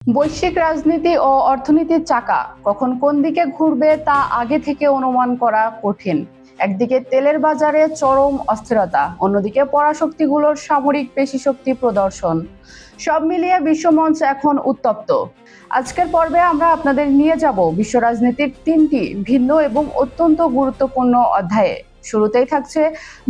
বৈশ্বিক রাজনীতি ও অর্থনীতির চাকা কখন কোন দিকে ঘুরবে তা আগে থেকে অনুমান করা কঠিন। একদিকে তেলের বাজারে চরম অস্থিরতা, অন্যদিকে পরাশক্তিগুলোর সামরিক পেশিশক্তি প্রদর্শন। সব মিলিয়ে বিশ্বমঞ্চ এখন উত্তপ্ত। আজকের পর্বে আমরা আপনাদের নিয়ে যাব বিশ্ব রাজনীতির তিনটি ভিন্ন এবং অত্যন্ত গুরুত্বপূর্ণ অধ্যায়ে। শুরুতেই থাকছে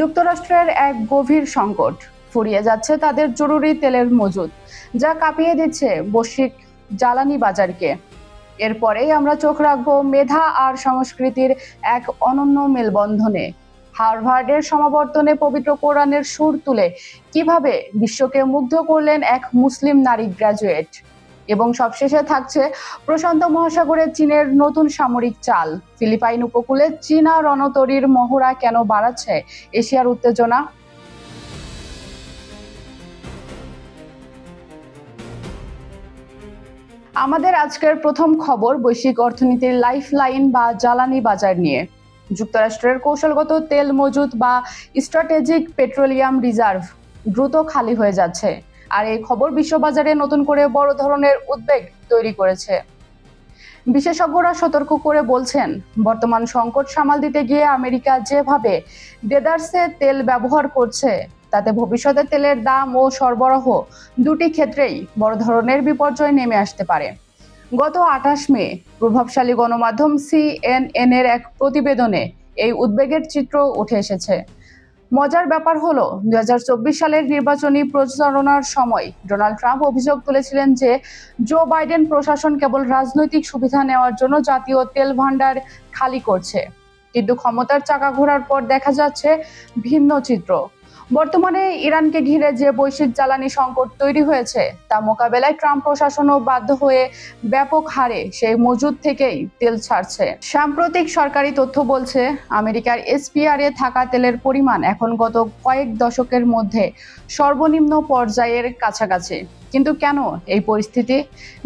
যুক্তরাষ্ট্রের এক গভীর সংকট। ফুরিয়ে যাচ্ছে তাদের জরুরি তেলের মজুদ, যা কাঁপিয়ে দিচ্ছে বৈশ্বিক জ্বালানি বাজারকে। এরপরেই আমরা চোখ রাখবো মেধা আর সংস্কৃতির এক অনন্য মেলবন্ধনে। হার্ভার্ডের সমাবর্তনে পবিত্র কোরআনের সুর তুলে কিভাবে বিশ্বকে মুগ্ধ করলেন এক মুসলিম নারী গ্র্যাজুয়েট। এবং সবশেষে থাকছে প্রশান্ত মহাসাগরে চীনের নতুন সামরিক চাল। ফিলিপাইন উপকূলে চীনা রণতরীর মহড়া কেন বাড়াচ্ছে এশিয়ার উত্তেজনা। আমাদের আজকের প্রথম খবর বৈশ্বিক অর্থনীতির লাইফ লাইন বা জ্বালানি বাজার নিয়ে। যুক্তরাষ্ট্রের কৌশলগত তেল মজুদ বা স্ট্র্যাটেজিক পেট্রোলিয়াম রিজার্ভ দ্রুত খালি হয়ে যাচ্ছে, আর এই খবর বিশ্ববাজারে নতুন করে বড় ধরনের উদ্বেগ তৈরি করেছে। বিশেষজ্ঞরা সতর্ক করে বলছেন, বর্তমান সংকট সামাল দিতে গিয়ে আমেরিকা যেভাবে দেদারসে তেল ব্যবহার করছে, তাতে ভবিষ্যতে তেলের দাম ও সরবরাহ দুটি ক্ষেত্রেই বড় ধরনের বিপর্যয় নেমে আসতে পারে। গত 28 মে প্রভাবশালী গণমাধ্যম CNN এর এক প্রতিবেদনে এই উদ্বেগের চিত্র উঠে এসেছে। মজার ব্যাপার হলো 2024 সালের নির্বাচনী প্রচারণার সময় ডোনাল্ড ট্রাম্প অভিযোগ তুলেছিলেন যে জো বাইডেন প্রশাসন কেবল রাজনৈতিক সুবিধা নেওয়ার জন্য জাতীয় তেল ভান্ডার খালি করছে। কিন্তু ক্ষমতার চাকা ঘোরার পর দেখা যাচ্ছে ভিন্ন চিত্র। বর্তমানে ইরানকে ঘিরে যে বৈশ্বিক জ্বালানি সংকট তৈরি হয়েছে, তা মোকাবেলায় ট্রাম্প প্রশাসনও বাধ্য হয়ে ব্যাপক হারে সেই মজুদ থেকেই তেল ছাড়ছে। সাম্প্রতিক সরকারি তথ্য বলছে, আমেরিকার SPR এ থাকা তেলের পরিমাণ এখন গত কয়েক দশকের মধ্যে সর্বনিম্ন পর্যায়ের কাছাকাছি। কিন্তু কেন এই পরিস্থিতি?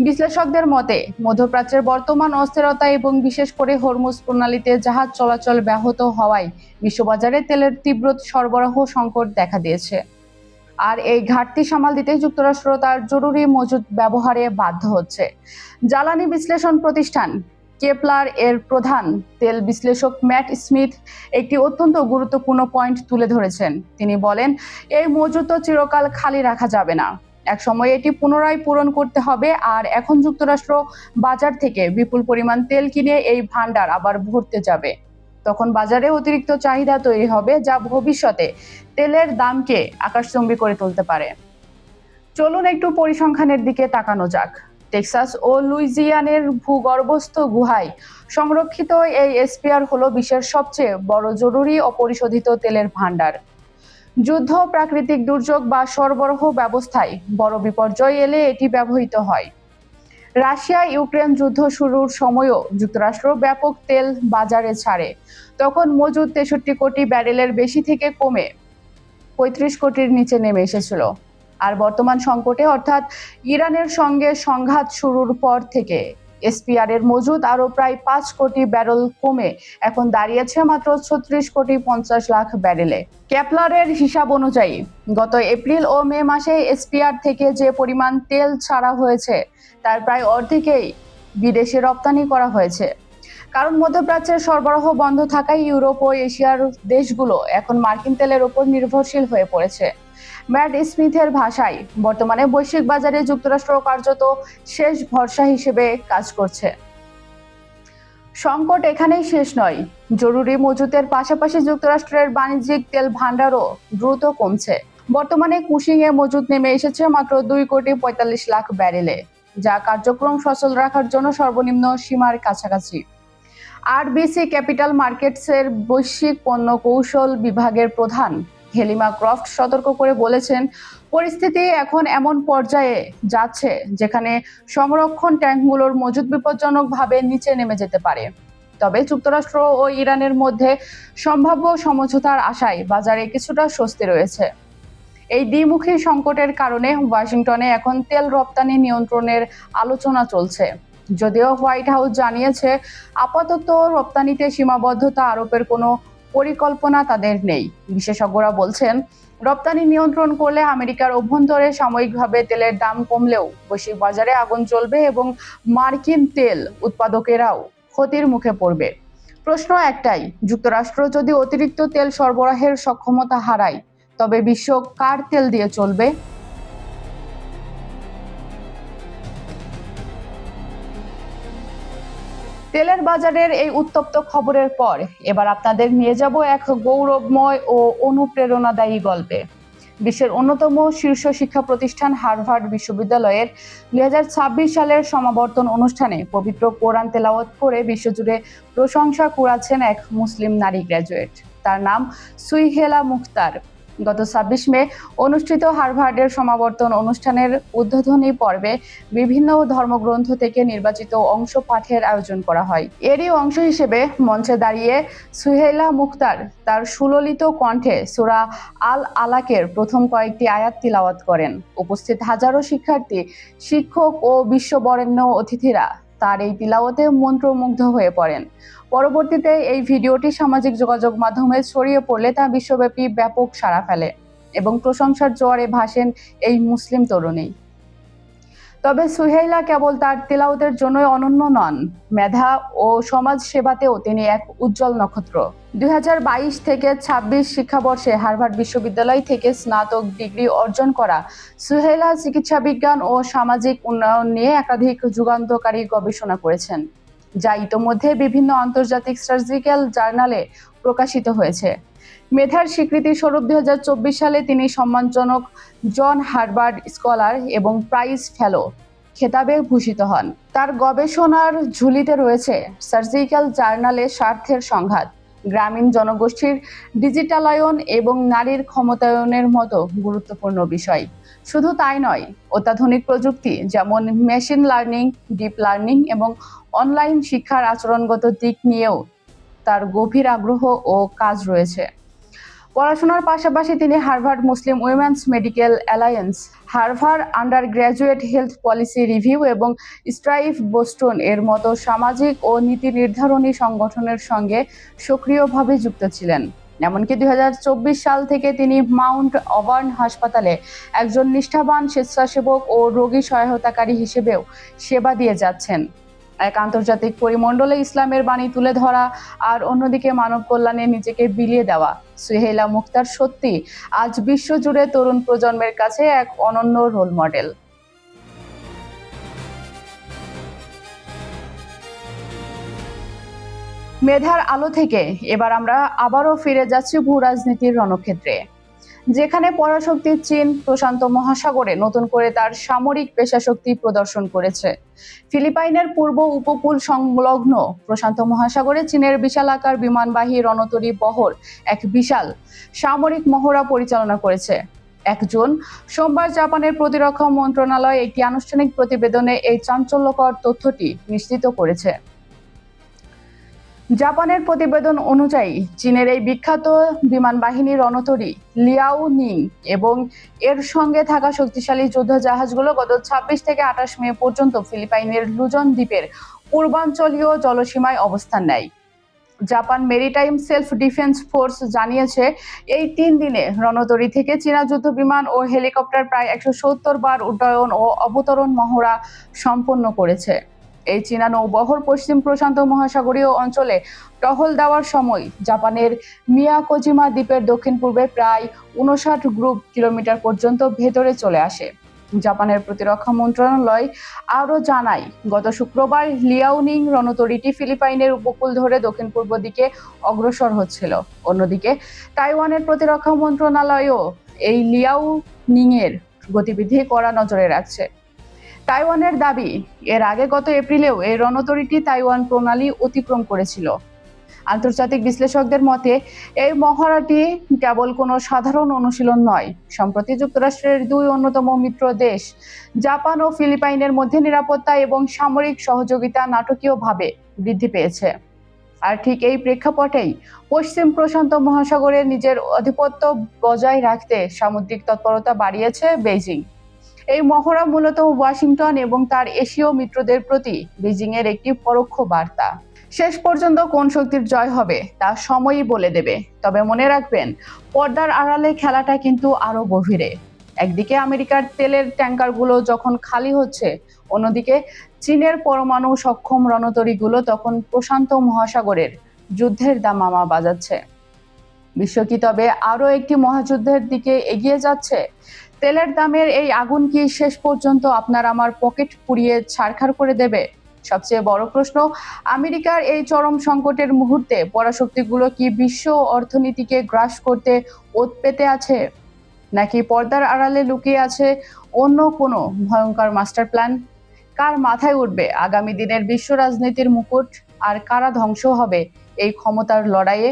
বিশ্লেষকদের মতে মধ্যপ্রাচ্যের বর্তমান অস্থিরতা এবং বিশেষ করে হরমুজ প্রণালীতে জাহাজ চলাচল ব্যাহত হওয়ায় বিশ্ববাজারে তেলের তীব্র সরবরাহ সংকট দেখা দিয়েছে। আর এই ঘাটতি সামাল দিতে যুক্তরাষ্ট্র তার জরুরি মজুদ ব্যবহারে বাধ্য হচ্ছে। জ্বালানি বিশ্লেষণ প্রতিষ্ঠান কেপলার এর প্রধান তেল বিশ্লেষক ম্যাট স্মিথ একটি অত্যন্ত গুরুত্বপূর্ণ পয়েন্ট তুলে ধরেছেন। তিনি বলেন, এই মজুদ তো চিরকাল খালি রাখা যাবে না, এক সময় এটি পুনরায় পূরণ করতে হবে। আর এখন যুক্তরাষ্ট্র বাজার থেকে বিপুল পরিমাণ তেল কিনে এই ভান্ডার আবার ভরতে যাবে। তখন বাজারে অতিরিক্ত চাহিদা তৈরি হবে, যা ভবিষ্যতে তেলের দামকে আকাশচুম্বী করে তুলতে পারে। চলুন একটু পরিসংখ্যানের দিকে তাকানো যাক। টেক্সাস ও লুইজিয়ানের ভূগর্ভস্থ গুহায় সংরক্ষিত এই SPR হলো বিশ্বের সবচেয়ে বড় জরুরি অপরিশোধিত তেলের ভান্ডার। যুদ্ধ, প্রাকৃতিক দুর্যোগ বা সরবরাহ ব্যবস্থায় বড় বিপর্যয় এলে এটি ব্যবহৃত হয়। রাশিয়া ইউক্রেন যুদ্ধ শুরুর সময়ও যুক্তরাষ্ট্র ব্যাপক তেল বাজারে ছাড়ে। তখন মজুদ 63 কোটি ব্যারেলের বেশি থেকে কমে 35 কোটির নিচে নেমে এসেছিল। আর বর্তমান সংকটে অর্থাৎ ইরানের সঙ্গে সংঘাত শুরুর পর থেকে SPR এর মজুদ আরও প্রায় 5 কোটি ব্যারেল কমে এখন দাঁড়িয়েছে মাত্র 36 কোটি 50 লাখ ব্যারেলে। কেপলারের হিসাব অনুযায়ী গত এপ্রিল ও মে মাসে SPR থেকে যে পরিমাণ তেল ছাড়া হয়েছে, তার প্রায় অর্ধেকই বিদেশে রপ্তানি করা হয়েছে। কারণ মধ্যপ্রাচ্যের সরবরাহ বন্ধ থাকায় ইউরোপ ও এশিয়ার দেশগুলো এখন মার্কিন তেলের উপর নির্ভরশীল হয়ে পড়েছে। ম্যাট স্মিথের ভাষায়, বর্তমানে বৈশ্বিক বাজারে যুক্তরাষ্ট্র কার্যত শেষ ভরসা হিসেবে কাজ করছে। সংকট এখানেই শেষ নয়। জরুরি মজুদের পাশাপাশি যুক্তরাষ্ট্রের বাণিজ্যিক তেল ভান্ডারও দ্রুত কমছে। বর্তমানে কুশিংয়ে মজুদ নেমে এসেছে মাত্র 2 কোটি 45 লাখ ব্যারেলে, যা কার্যক্রম সচল রাখার জন্য সর্বনিম্ন সীমার কাছাকাছি। RBC ক্যাপিটাল মার্কেটসের বৈশ্বিক পণ্য কৌশল বিভাগের প্রধান হেলিমা ক্রফট সতর্ক করে বলেছেন, পরিস্থিতি এখন এমন পর্যায়ে যাচ্ছে যেখানে সংরক্ষণ ট্যাঙ্কগুলোর মজুদ বিপজ্জনকভাবে নিচে নেমে যেতে পারে। তবে যুক্তরাষ্ট্র ও ইরানের মধ্যে সম্ভাব্য সমঝোতার আশায় বাজারে কিছুটা স্বস্তি রয়েছে। এই দ্বিমুখী সংকটের কারণে ওয়াশিংটনে এখন তেল রপ্তানি নিয়ন্ত্রণের আলোচনা চলছে। যদিও হোয়াইট হাউস জানিয়েছে, আপাতত রপ্তানিতে সীমাবদ্ধতা আরোপের কোনো পরিকল্পনা তাদের নেই। বিশেষজ্ঞরা বলছেন, রপ্তানি নিয়ন্ত্রণ করলে আমেরিকার অভ্যন্তরে সাময়িকভাবে তেলের দাম কমলেও বৈশ্বিক বাজারে আগুন জ্বলবে এবং মার্কিন তেল উৎপাদকেরাও ক্ষতির মুখে পড়বে। প্রশ্ন একটাই, যুক্তরাষ্ট্র যদি অতিরিক্ত তেল সরবরাহের সক্ষমতা হারায়, তবে বিশ্ব কার তেল দিয়ে চলবে? তেলের বাজারের এই উত্তপ্ত খবরের পর এবার আপনাদের নিয়ে যাব এক গৌরবময় ও অনুপ্রেরণাদায়ী গল্পে। বিশ্বের অন্যতম শীর্ষ শিক্ষা প্রতিষ্ঠান হার্ভার্ড বিশ্ববিদ্যালয়ের 2026 সালের সমাবর্তন অনুষ্ঠানে পবিত্র কোরআন তেলাওয়াত করে বিশ্বজুড়ে প্রশংসা কুড়াচ্ছেন এক মুসলিম নারী গ্র্যাজুয়েট। তার নাম সুইহেলা মুখতার। গত 26 মে অনুষ্ঠিত হার্ভার্ডের সমাবর্তন অনুষ্ঠানের উদ্বোধনী পর্বে বিভিন্ন ধর্মগ্রন্থ থেকে নির্বাচিত অংশ পাঠের আয়োজন করা হয়। এরই অংশ হিসেবে মঞ্চে দাঁড়িয়ে সুহেলা মুখতার তার সুললিত কণ্ঠে সূরা আল আলাকের প্রথম কয়েকটি আয়াত তিলাওয়াত করেন। উপস্থিত হাজারো শিক্ষার্থী, শিক্ষক ও বিশ্ববরেণ্য অতিথিরা তার এই তিলাওয়াতে মন্ত্রমুগ্ধ হয়ে পড়েন। পরবর্তীতে এই ভিডিওটি সামাজিক যোগাযোগ মাধ্যমে ছড়িয়ে পড়লে তা বিশ্বব্যাপী ব্যাপক সাড়া ফেলে এবং প্রশংসার জোয়ারে ভাসেন এই মুসলিম তরুণী। তবে সুহেইলা কেবল তার তিলাওয়াতের জন্যই অনন্য নন, মেধা ও সমাজ সেবাতেও তিনি এক উজ্জ্বল নক্ষত্র। 2022 থেকে 26 শিক্ষাবর্ষে হার্ভার্ড বিশ্ববিদ্যালয় থেকে স্নাতক ডিগ্রি অর্জন করা সুহেইলা চিকিৎসা বিজ্ঞান ও সামাজিক উন্নয়ন নিয়ে একাধিক যুগান্তকারী গবেষণা করেছেন, যা ইতোমধ্যে বিভিন্ন আন্তর্জাতিক সার্জিক্যাল জার্নালে প্রকাশিত হয়েছে। মেধার স্বীকৃতি স্বরূপ 2024 সালে তিনি সম্মানজনক জন হার্ভার্ড স্কলার এবং প্রাইজ ফেলো খেতাবে ভূষিত হন। তার গবেষণার ঝুলিতে রয়েছে সার্জিক্যাল জার্নালে স্বার্থের সংঘাত, গ্রামীণ জনগোষ্ঠীর ডিজিটালায়ন এবং নারীর ক্ষমতায়নের মতো গুরুত্বপূর্ণ বিষয়। শুধু তাই নয়, অত্যাধুনিক প্রযুক্তি যেমন মেশিন লার্নিং, ডিপ লার্নিং এবং অনলাইন শিক্ষার আচরণগত দিক নিয়েও তার গভীর আগ্রহ ও কাজ রয়েছে। পড়াশোনার পাশাপাশি তিনি Harvard Muslim women's medical alliance, Harvard undergraduate health policy review এবং স্ট্রাইভ বোস্টন এর মতো সামাজিক ও নীতি নির্ধারণী সংগঠনের সঙ্গে সক্রিয়ভাবে যুক্ত ছিলেন। এমনকি 2024 সাল থেকে তিনি মাউন্ট অবার্ন হাসপাতালে একজন নিষ্ঠাবান স্বেচ্ছাসেবক ও রোগী সহায়তাকারী হিসেবেও সেবা দিয়ে যাচ্ছেন। এক আন্তর্জাতিক পরিমণ্ডলে ইসলামের বাণী তুলে ধরা আর অন্যদিকে মানব কল্যাণে নিজেকে বিলিয়ে দেওয়া সুহেইলা মুখতার সত্যি আজ বিশ্বজুড়ে তরুণ প্রজন্মের কাছে এক অনন্য রোল মডেল। মেধার আলো থেকে এবার আমরা আবারও ফিরে যাচ্ছি ভূ রাজনীতির রণক্ষেত্রে, যেখানে পরাশক্তি চীন প্রশান্ত মহাসাগরে নতুন করে তার সামরিক পেশাশক্তি প্রদর্শন করেছে। ফিলিপাইনের পূর্ব উপকূল সংলগ্ন প্রশান্ত মহাসাগরে চীনের বিশালাকার বিমানবাহী রণতরী বহর এক বিশাল সামরিক মহড়া পরিচালনা করেছে। 1 জুন সোমবার জাপানের প্রতিরক্ষা মন্ত্রণালয় একটি আনুষ্ঠানিক প্রতিবেদনে এই চাঞ্চল্যকর তথ্যটি নিশ্চিত করেছে। জাপানের প্রতিবেদন অনুযায়ী চীনের এই বিখ্যাত বিমান বাহিনী রণতরী লিয়াও নিং এবং এর সঙ্গে থাকা শক্তিশালী যুদ্ধ জাহাজগুলো গত 26 থেকে 28 মে পর্যন্ত ফিলিপাইনের লুজন দ্বীপের পূর্বাঞ্চলীয় জলসীমায় অবস্থান নেয়। Japan maritime self defence force জানিয়েছে, এই 3 দিনে রণতরী থেকে চীনা যুদ্ধ বিমান ও হেলিকপ্টার প্রায় 170 বার উড্ডয়ন ও অবতরণ মহড়া সম্পন্ন করেছে। এই চীনা নৌবহর পশ্চিম প্রশান্ত মহাসাগরীয় অঞ্চলে টহল দেওয়ার সময় জাপানের মিয়াকোজিমা দ্বীপের দক্ষিণ পূর্বে প্রায় 59 গ্রুপ কিলোমিটার পর্যন্ত ভেতরে চলে আসে। জাপানের প্রতিরক্ষা মন্ত্রণালয় আরও জানায়, গত শুক্রবার লিয়াওনিং রণতরীটি ফিলিপাইনের উপকূল ধরে দক্ষিণ পূর্ব দিকে অগ্রসর হচ্ছিল। অন্যদিকে তাইওয়ানের প্রতিরক্ষা মন্ত্রণালয়ও এই লিয়াওনিং এর গতিবিধি কড়া নজরে রাখছে। তাইওয়ানের দাবি, এর আগে গত এপ্রিলেও এই রণতরীটি তাইওয়ান প্রণালী অতিক্রম করেছিল। আন্তর্জাতিক বিশ্লেষকদের মতে এই মহড়াটি কেবল কোনো সাধারণ অনুশীলন নয়, সম্প্রতি যুক্তরাষ্ট্রের 2 অন্যতম মিত্র দেশ জাপান ও ফিলিপাইনের মধ্যে নিরাপত্তা এবং সামরিক সহযোগিতা নাটকীয়ভাবে বৃদ্ধি পেয়েছে। আর ঠিক এই প্রেক্ষাপটেই পশ্চিম প্রশান্ত মহাসাগরে নিজের আধিপত্য বজায় রাখতে সামুদ্রিক তৎপরতা বাড়িয়েছে বেইজিং। এই মহড়া মূলত ওয়াশিংটন এবং তার এশীয় মিত্রদের প্রতি বেজিংয়ের একটি পরোক্ষ বার্তা। শেষ পর্যন্ত কোন শক্তির জয় হবে তা সময়ই বলে দেবে। তবে মনে রাখবেন, পর্দার আড়ালে খেলাটা কিন্তু আরো গভীরে। একদিকে আমেরিকার তেলের ট্যাঙ্কারগুলো যখন খালি হচ্ছে, অন্যদিকে চীনের পরমাণু সক্ষম রণতরীগুলো তখন প্রশান্ত মহাসাগরের যুদ্ধের দামামা বাজাচ্ছে। বিশ্ব কি তবে আরো একটি মহাযুদ্ধের দিকে এগিয়ে যাচ্ছে? তেলের দামের এই আগুন কি শেষ পর্যন্ত আপনার আমার পকেট পুড়িয়ে ছারখার করে দেবে? সবচেয়ে বড় প্রশ্ন, আমেরিকার এই চরম সংকটের মুহূর্তে পরাশক্তিগুলো কি বিশ্ব অর্থনীতিকে গ্রাস করতে ওত পেতে আছে, নাকি পর্দার আড়ালে লুকিয়ে আছে অন্য কোনো ভয়ঙ্কর মাস্টার প্ল্যান? কার মাথায় উঠবে আগামী দিনের বিশ্ব রাজনীতির মুকুট, আর কারা ধ্বংস হবে এই ক্ষমতার লড়াইয়ে?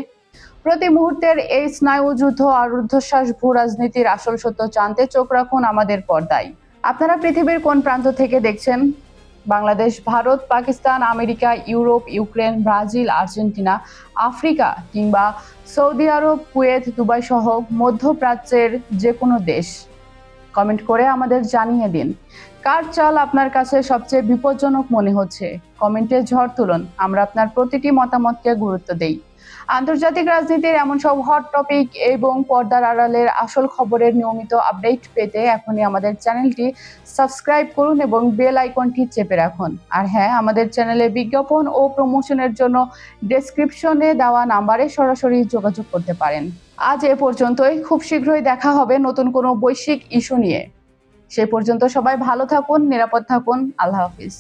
প্রতি মুহূর্তের এই স্নায়ুযুদ্ধ আর ঊর্ধ্বশ্বাস ভূ রাজনীতির আসল সত্য জানতে চোখ রাখুন আমাদের পর্দায়। আপনারা পৃথিবীর কোন প্রান্ত থেকে দেখছেন? Bangladesh, Bharat, Pakistan, America, Europe, Ukraine, Brazil, Argentina, Africa কিংবা সৌদি আরব, কুয়েত, দুবাই সহ মধ্যপ্রাচ্যের যে কোনো দেশ, কমেন্ট করে আমাদের জানিয়ে দিন কার চাল আপনার কাছে সবচেয়ে বিপজ্জনক মনে হচ্ছে। কমেন্টে ঝড় তুলুন, আমরা আপনার প্রতিটি মতামতকে গুরুত্ব দেই। আন্তর্জাতিক রাজনীতির এমন সব হট টপিক এবং পর্দার আড়ালের আসল খবরের নিয়মিত আপডেট পেতে এখনই আমাদের চ্যানেলটি সাবস্ক্রাইব করুন এবং বেল আইকনটি চেপে রাখুন। আর হ্যাঁ, আমাদের চ্যানেলে বিজ্ঞাপন ও প্রমোশনের জন্য ডেসক্রিপশনে দেওয়া নাম্বারে সরাসরি যোগাযোগ করতে পারেন। আজ এ পর্যন্তই। খুব শীঘ্রই দেখা হবে নতুন কোনো বৈশ্বিক ইস্যু নিয়ে। সে পর্যন্ত সবাই ভালো থাকুন, নিরাপদ থাকুন। আল্লাহ হাফিজ।